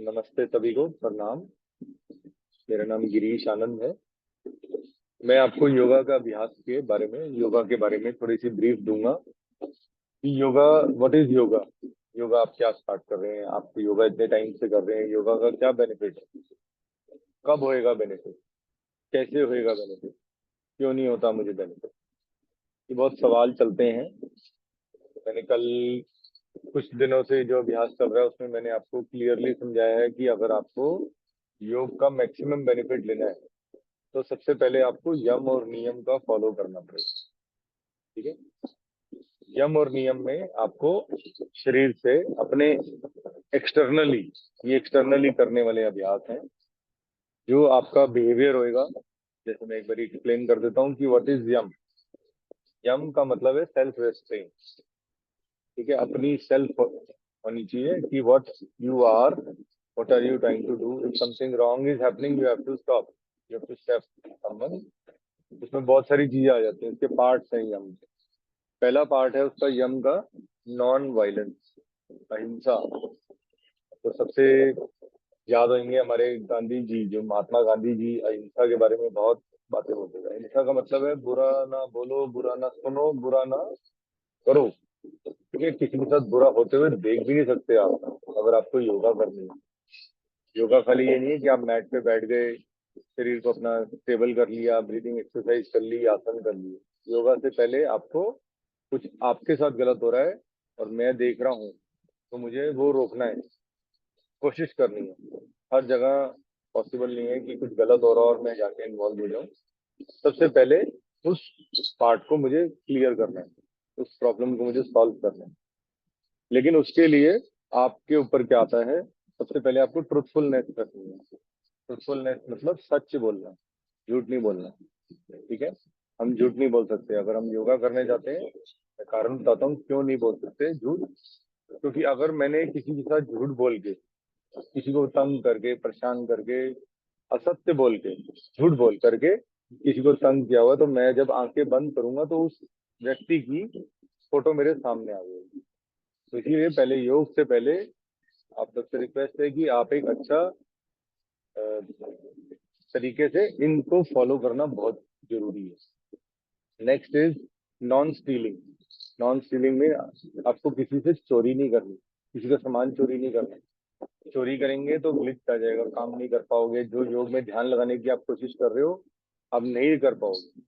नमस्ते सभी को, प्रणाम। मेरा नाम गिरीश आनंद है। मैं आपको योगा के बारे में थोड़ी सी ब्रीफ दूंगा कि योगा, व्हाट इज योगा। योगा आप क्या स्टार्ट कर रहे हैं, आप योगा इतने टाइम से कर रहे हैं, योगा का क्या बेनिफिट है, कब होएगा बेनिफिट, कैसे होएगा बेनिफिट, क्यों नहीं होता मुझे बेनिफिट। ये बहुत सवाल चलते हैं। मैंने कल कुछ दिनों से जो अभ्यास चल रहा है उसमें मैंने आपको क्लियरली समझाया है कि अगर आपको योग का मैक्सिमम बेनिफिट लेना है तो सबसे पहले आपको यम और नियम का फॉलो करना पड़ेगा। ठीक है। यम और नियम में आपको शरीर से अपने एक्सटर्नली, ये एक्सटर्नली करने वाले अभ्यास हैं। जो आपका बिहेवियर होएगा, जैसे मैं एक बार एक्सप्लेन कर देता हूँ कि व्हाट इज यम। यम का मतलब है सेल्फ रेस्ट्रेन। ठीक है, अपनी सेल्फ होनी चाहिए कि what are you trying to do, if something wrong is happening you have to stop, you have to step someone. उसमें बहुत सारी चीजें आ जाती हैं, इसके पार्ट्स हैं यम। पहला पार्ट है उसका यम का, नॉन वायलेंस, अहिंसा। तो सबसे याद होंगे हमारे गांधी जी, जो महात्मा गांधी जी अहिंसा के बारे में बहुत बातें बोलते थे। अहिंसा का मतलब है बुरा ना बोलो, बुरा ना सुनो, बुरा ना करो। क्योंकि किसी के साथ बुरा होते हुए देख भी नहीं सकते आप अगर आपको योगा करनी है। योगा खाली ये नहीं है कि आप मैट पे बैठ गए, शरीर को अपना स्टेबल कर लिया, ब्रीदिंग एक्सरसाइज कर ली, आसन कर लिए। योगा से पहले आपको कुछ आपके साथ गलत हो रहा है और मैं देख रहा हूँ, तो मुझे वो रोकना है, कोशिश करनी है। हर जगह पॉसिबल नहीं है कि कुछ गलत हो रहा हो और मैं जाके इन्वॉल्व हो जाऊं। सबसे पहले उस पार्ट को मुझे क्लियर करना है, उस प्रॉब्लम को मुझे सॉल्व करना है। लेकिन उसके लिए आपके ऊपर क्या आता है, सबसे पहले आपको ट्रुथफुलनेस रखनी है। ट्रुथफुलनेस मतलब सच बोलना, झूठ नहीं बोलना। ठीक है। हम झूठ नहीं बोल सकते अगर हम योगा करने जाते हैं। मैं कारण बताता हूँ क्यों नहीं बोल सकते झूठ। क्योंकि अगर मैंने किसी के साथ झूठ बोल के, किसी को तंग करके, परेशान करके, असत्य बोल के, झूठ बोल करके किसी को तंग किया हुआ, तो मैं जब आंखें बंद करूंगा तो उस व्यक्ति की फोटो मेरे सामने आ जाएगी। तो इसीलिए पहले, योग से पहले आप सबसे रिक्वेस्ट है कि आप एक अच्छा अ, तरीके से इनको फॉलो करना बहुत जरूरी है। Next is non stealing. Non stealing में आपको किसी से चोरी नहीं करनी, किसी का सामान चोरी नहीं करना। चोरी करेंगे तो ग्लिच आ जाएगा, काम नहीं कर पाओगे। जो योग में ध्यान लगाने की आप कोशिश कर रहे हो, आप नहीं कर पाओगे।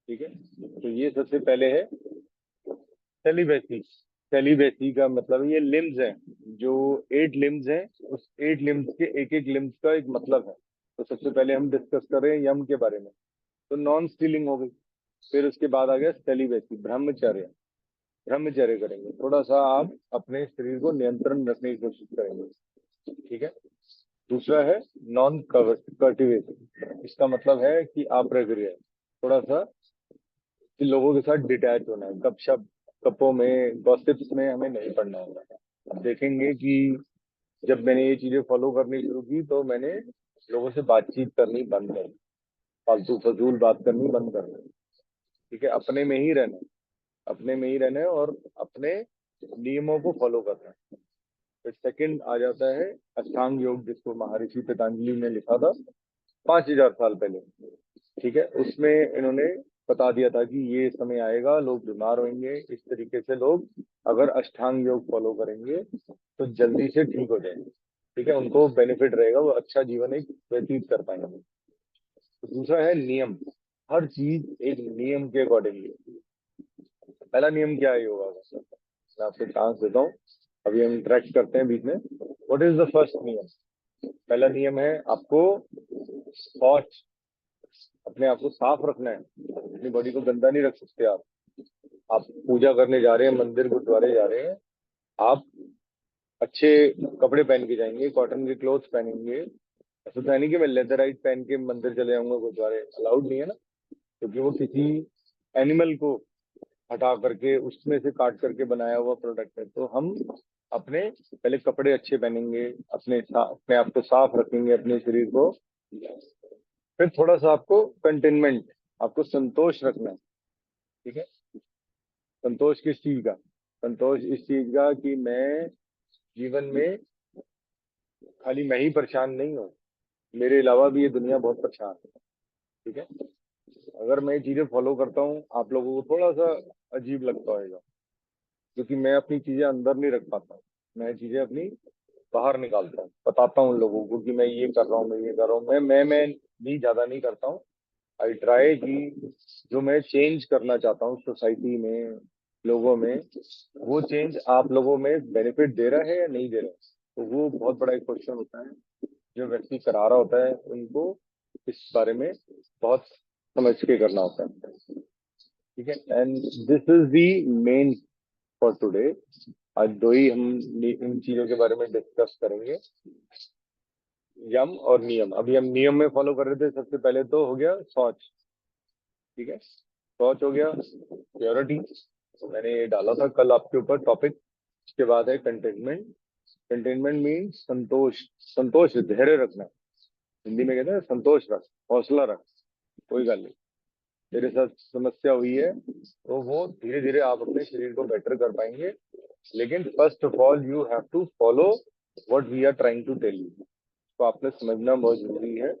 ठीक है। तो ये सबसे पहले है सेलिबेसी। सेलिबेसी का मतलब ये लिम्स है, जो 8 लिम्स हैं, उस 8 लिम्स के एक एक लिम्स का एक मतलब है। तो सबसे पहले हम डिस्कस कर रहे हैं यम के बारे में। तो नॉन स्टीलिंग हो गई। फिर उसके बाद आ गया सेलिबेसी, ब्रह्मचर्य। ब्रह्मचर्य करेंगे, थोड़ा सा आप अपने शरीर को नियंत्रण रखने की कोशिश करेंगे। ठीक है। दूसरा है नॉन कल्टिवेशन। इसका मतलब है कि आप रह गए, थोड़ा सा लोगों के साथ डिटैच होना है। गपशप गप्पों में, गॉसिप्स में हमें नहीं पड़ना होगा। अब देखेंगे कि जब मैंने ये चीजें फॉलो करनी शुरू की तो मैंने लोगों से बातचीत करनी बंद कर दी, फालतू फजूल बात करनी बंद कर दी। ठीक है। अपने में ही रहना है, अपने में ही रहना है और अपने नियमों को फॉलो करना है। फिर सेकंड आ जाता है अष्टांग योग, जिसको महर्षि पतंजलि ने लिखा था 5000 साल पहले। ठीक है। उसमें इन्होंने बता दिया था कि ये समय आएगा, लोग बीमार होंगे, इस तरीके से लोग अगर अष्टांग योग फॉलो करेंगे तो जल्दी से ठीक हो जाएंगे। ठीक है, उनको बेनिफिट रहेगा, वो अच्छा जीवन एक व्यतीत कर पाएंगे। तो दूसरा है नियम। हर चीज एक नियम के अकॉर्डिंगली। पहला नियम क्या है योगा का, मैं आपको चांस देता हूँ, अभी हम इंटरेक्ट करते हैं बीच में। व्हाट इज द फर्स्ट नियम। पहला नियम है आपको शौच, अपने आप को साफ रखना है। अपनी बॉडी को गंदा नहीं रख सकते आप पूजा करने जा रहे हैं, मंदिर गुरुद्वारे जा रहे हैं, आप अच्छे कपड़े पहन के जाएंगे, कॉटन के क्लोथ्स पहनेंगे। ऐसा तो है नहीं कि मैं लेदराइट पहन के मंदिर चले जाऊंगा, गुरुद्वारे अलाउड नहीं है ना। क्योंकि वो किसी एनिमल को हटा करके उसमें से काट करके बनाया हुआ प्रोडक्ट है। तो हम अपने पहले कपड़े अच्छे पहनेंगे, अपने आप को साफ रखेंगे, अपने शरीर को। फिर थोड़ा सा आपको कंटेनमेंट, आपको संतोष रखना है। ठीक है। संतोष किस चीज का, संतोष इस चीज का कि मैं जीवन में खाली मैं ही परेशान नहीं हूँ, मेरे अलावा भी ये दुनिया बहुत परेशान है। ठीक है, अगर मैं ये चीजें फॉलो करता हूँ, आप लोगों को थोड़ा सा अजीब लगता होगा, क्योंकि मैं अपनी चीजें अंदर नहीं रख पाता हूँ, मैं चीजें अपनी बाहर निकालता हूँ, बताता हूँ लोगों को कि मैं ये कर रहा हूँ, मैं ये कर रहा हूँ। मैं भी ज्यादा नहीं करता हूँ। आई ट्राई कि जो मैं चेंज करना चाहता हूँ सोसाइटी में, लोगों में, वो चेंज आप लोगों में बेनिफिट दे रहा है या नहीं दे रहा है। तो वो बहुत बड़ा एक क्वेश्चन होता है, जो व्यक्ति करा रहा होता है उनको इस बारे में बहुत समझ के करना होता है। ठीक है, and this is the main for today. आज दो ही हम इन चीजों के बारे में डिस्कस करेंगे, यम और नियम। अभी हम नियम में फॉलो कर रहे थे, सबसे पहले तो हो गया शौच। ठीक है, शौच हो गया, प्योरिटी, तो मैंने ये डाला था कल आपके ऊपर टॉपिक। उसके बाद है कंटेनमेंट। कंटेनमेंट मीन्स संतोष। संतोष, धैर्य रखना। हिंदी में कहते हैं संतोष रख, हौसला रख, कोई गल नहीं, तेरे साथ समस्या हुई है तो वो धीरे धीरे आप अपने शरीर को बेटर कर पाएंगे। लेकिन first of all you have to follow what we are trying to tell you. तो आपने समझना बहुत जरूरी है।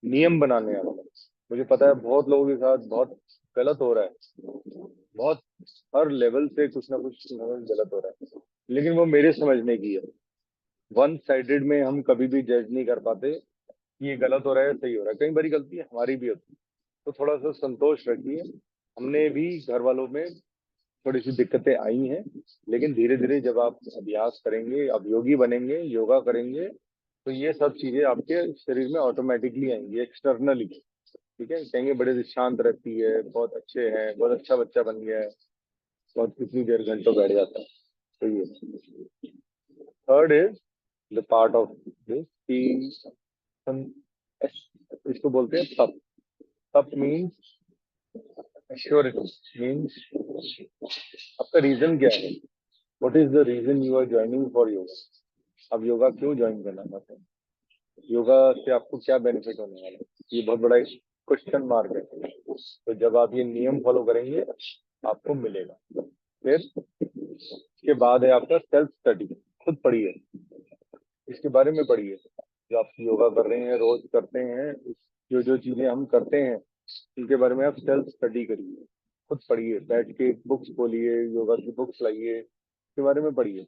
नियम बनाने वाला, मुझे पता है बहुत लोगों के साथ बहुत गलत हो रहा है, बहुत हर लेवल से कुछ ना कुछ गलत हो रहा है, लेकिन वो मेरे समझने की है। वन साइडेड में हम कभी भी जज नहीं कर पाते कि ये गलत हो रहा है, सही हो रहा है। कई बारी गलती हमारी भी होती है, तो थोड़ा सा संतोष रखिए। हमने भी घर वालों में थोड़ी सी दिक्कतें आई हैं, लेकिन धीरे धीरे जब आप अभ्यास करेंगे, अब योगी बनेंगे, योगा करेंगे, तो ये सब चीजें आपके शरीर में ऑटोमेटिकली आएंगी एक्सटर्नली। ठीक है, कहेंगे बड़े शांत रहती है, बहुत अच्छे हैं, बहुत अच्छा बच्चा बन गया है, बहुत कितनी देर घंटों बैठ जाता है। तो ये third is the part of this कि इसको बोलते हैं तप। तप मीन्स एश्योरेंस, मीन्स आपका रीजन क्या है, what is the reason you are joining for yoga. अब योगा क्यों ज्वाइन करना चाहते हैं, योगा से आपको क्या बेनिफिट होने वाला है, ये बहुत बड़ा क्वेश्चन मार्क है। तो जब आप ये नियम फॉलो करेंगे आपको मिलेगा। फिर इसके बाद है आपका सेल्फ स्टडी, खुद पढ़िए, इसके बारे में पढ़िए। जो आप योगा कर रहे हैं, रोज करते हैं, जो जो चीजें हम करते हैं, उनके बारे में आप सेल्फ स्टडी करिए, खुद पढ़िए, बैठ के बुक्स खोलिए, योगा की बुक्स लाइए, इसके बारे में पढ़िए,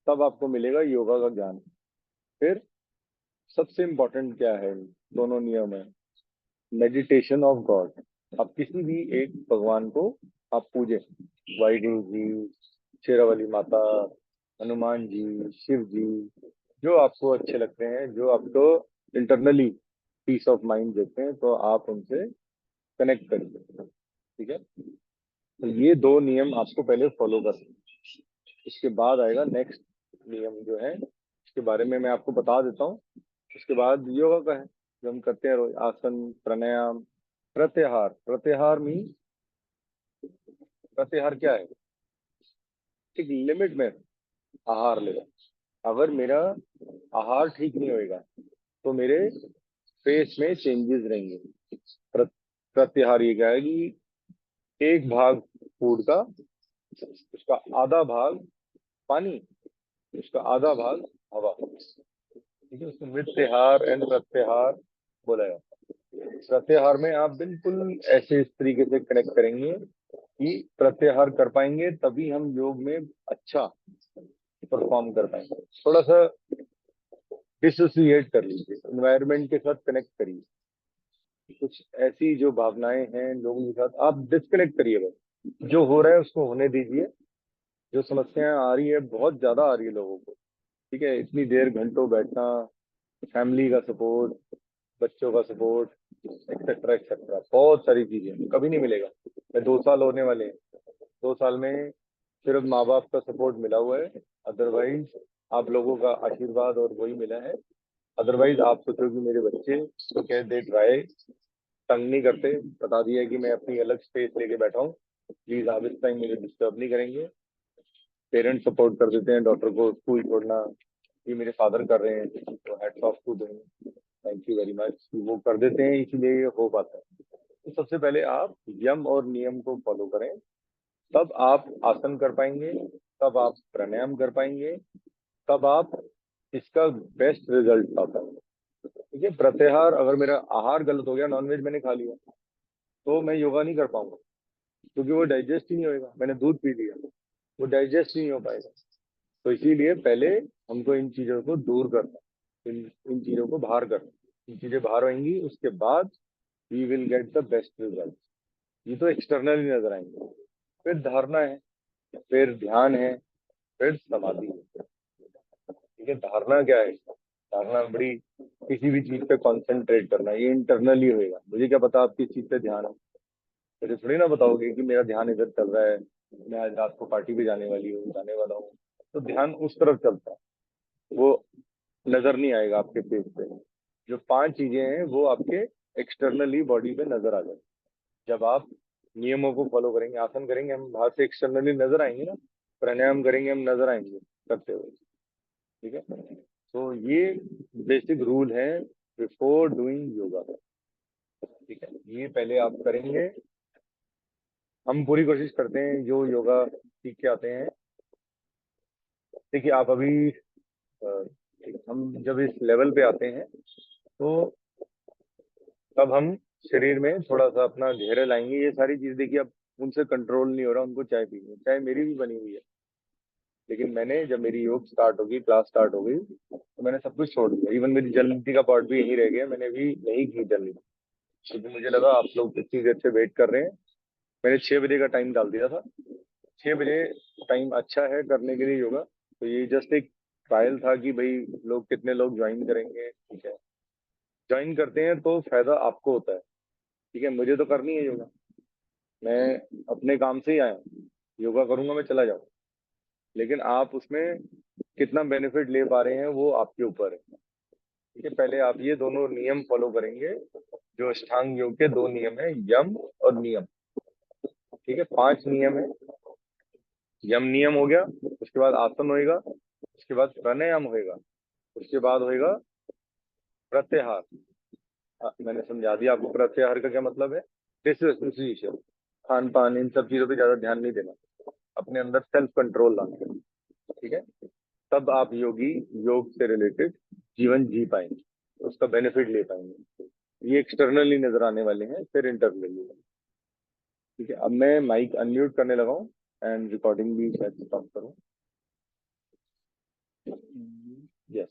तब आपको मिलेगा योगा का ज्ञान। फिर सबसे इम्पोर्टेंट क्या है, दोनों नियम है, मेडिटेशन ऑफ गॉड। आप किसी भी एक भगवान को आप पूजें, वाहिगुरु जी, शेरावाली माता, हनुमान जी, शिव जी, जो आपको अच्छे लगते हैं, जो आपको इंटरनली पीस ऑफ माइंड देते हैं, तो आप उनसे कनेक्ट करिए। ठीक है, तो ये दो नियम आपको पहले फॉलो करने हैं। उसके बाद आएगा नेक्स्ट नियम जो है, उसके बारे में मैं आपको बता देता हूँ। उसके बाद योगा का है, जो हम करते हैं रोज, आसन, प्राणायाम, प्रत्याहार। प्रत्याहार मीन, प्रत्याहार क्या है, एक लिमिट में आहार लेना। अगर मेरा आहार ठीक नहीं होएगा तो मेरे फेस में चेंजेस रहेंगे। प्र- प्रत्याहार ये क्या है कि एक भाग फूड का, उसका आधा भाग पानी, उसका आधा भाग हवा। ठीक है, उसको मृत्याहार एंड प्रत्याहार बोला जाता है। प्रत्याहार में आप बिल्कुल ऐसे इस तरीके से कनेक्ट करेंगे कि प्रत्याहार कर पाएंगे, तभी हम योग में अच्छा परफॉर्म कर पाएंगे। थोड़ा सा डिसोसिएट कर लीजिए, एनवायरनमेंट के साथ कनेक्ट करिए। कुछ ऐसी जो भावनाएं हैं लोगों के साथ, आप डिस्कनेक्ट करिए, बस जो हो रहा है उसको होने दीजिए। जो समस्याएं आ रही है, बहुत ज्यादा आ रही है लोगों को, ठीक है, इतनी देर घंटों बैठना, फैमिली का सपोर्ट, बच्चों का सपोर्ट, एक्सेट्रा एक्सेट्रा, बहुत सारी चीजें कभी नहीं मिलेगा। मैं 2 साल होने वाले हैं, 2 साल में सिर्फ माँ बाप का सपोर्ट मिला हुआ है, अदरवाइज आप लोगों का आशीर्वाद और वही मिला है। अदरवाइज आप सोचो कि मेरे बच्चे तो कह दे ट्राई, तंग नहीं करते, बता दिया कि मैं अपनी अलग स्पेस लेके बैठा हूँ, प्लीज आप इस टाइम मुझे डिस्टर्ब नहीं करेंगे। पेरेंट्स सपोर्ट कर देते हैं, डॉक्टर को स्कूल छोड़ना, ये मेरे फादर कर रहे हैं, तो hats off to them, thank you very much, वो कर देते हैं, इसीलिए ये हो पाता है। तो सबसे पहले आप यम और नियम को फॉलो करें, तब आप आसन कर पाएंगे, तब आप प्राणायाम कर पाएंगे, तब आप इसका बेस्ट रिजल्ट आता है। ठीक है, प्रत्याहार, अगर मेरा आहार गलत हो गया, नॉनवेज मैंने खा लिया, तो मैं योगा नहीं कर पाऊंगा, क्योंकि वो डाइजेस्ट ही नहीं होएगा। मैंने दूध पी लिया, वो डाइजेस्ट नहीं हो पाएगा। तो इसीलिए पहले हमको इन चीजों को दूर करना, इन चीजों को बाहर करना। इन चीजें बाहर होंगी, उसके बाद we will get the best result. ये तो एक्सटर्नली नजर आएंगे। फिर धारणा है, फिर ध्यान है, फिर समाधि है। ठीक है, धारणा क्या है? धारणा बड़ी, किसी भी चीज पे कंसंट्रेट करना, ये इंटरनली होएगा। मुझे क्या पता आप किस चीज पे ध्यान है? मुझे थोड़ी ना बताओगे कि मेरा ध्यान इधर चल रहा है, मैं आज रात को पार्टी पे जाने वाला हूँ। तो ध्यान उस तरफ चलता है, वो नजर नहीं आएगा आपके फेस पे। जो 5 चीजें हैं वो आपके एक्सटर्नली बॉडी पे नजर आ जाए। जब आप नियमों को फॉलो करेंगे, आसन करेंगे, हम बाहर से एक्सटर्नली नजर आएंगे ना। प्राणायाम करेंगे, हम नजर आएंगे करते हुए। ठीक है, तो ये बेसिक रूल है बिफोर डूइंग योगा। ठीक है, ये पहले आप करेंगे। हम पूरी कोशिश करते हैं जो योगा सीख के आते हैं। देखिए आप अभी हम जब इस लेवल पे आते हैं, तो तब हम शरीर में थोड़ा सा अपना धैर्य लाएंगे। ये सारी चीज देखिए अब उनसे कंट्रोल नहीं हो रहा, उनको चाय पीनी है, चाय मेरी भी बनी हुई है। लेकिन मैंने जब मेरी योग स्टार्ट होगी, क्लास स्टार्ट हो गई, तो मैंने सब कुछ छोड़ दिया। इवन मेरी जल नीति का पार्ट भी यहीं रह गया, मैंने भी नहीं की जल नीति, क्योंकि मुझे लगा आप लोग इतनी देर से वेट कर रहे हैं। मैंने 6 बजे का टाइम डाल दिया था। 6 बजे टाइम अच्छा है करने के लिए योगा। तो ये जस्ट एक ट्रायल था कि भाई लोग कितने लोग ज्वाइन करेंगे। ठीक है, ज्वाइन करते हैं तो फायदा आपको होता है। ठीक है, मुझे तो करनी है योगा, मैं अपने काम से ही आया हूँ, योगा करूंगा, मैं चला जाऊँ। लेकिन आप उसमें कितना बेनिफिट ले पा रहे हैं वो आपके ऊपर है। ठीक है, पहले आप ये दोनों नियम फॉलो करेंगे। जो अष्टांग योग के 2 नियम है, यम और नियम। ठीक है, 5 नियम है। यम नियम हो गया, उसके बाद आसन होएगा, उसके बाद प्राणायाम होएगा, उसके बाद होएगा प्रत्याहार। मैंने समझा दिया आपको प्रत्याहार का क्या मतलब है। डिसोसिएशन, खान पान, इन सब चीजों पे ज्यादा ध्यान नहीं देना, अपने अंदर सेल्फ कंट्रोल लाना। ठीक है, तब आप योग से रिलेटेड जीवन जी पाएंगे, उसका बेनिफिट ले पाएंगे। ये एक्सटर्नली नजर आने वाले हैं, फिर इंटरनली। ठीक है, अब मैं माइक अनम्यूट करने लगा हूँ एंड रिकॉर्डिंग भी शायद स्टॉप करूँ। यस।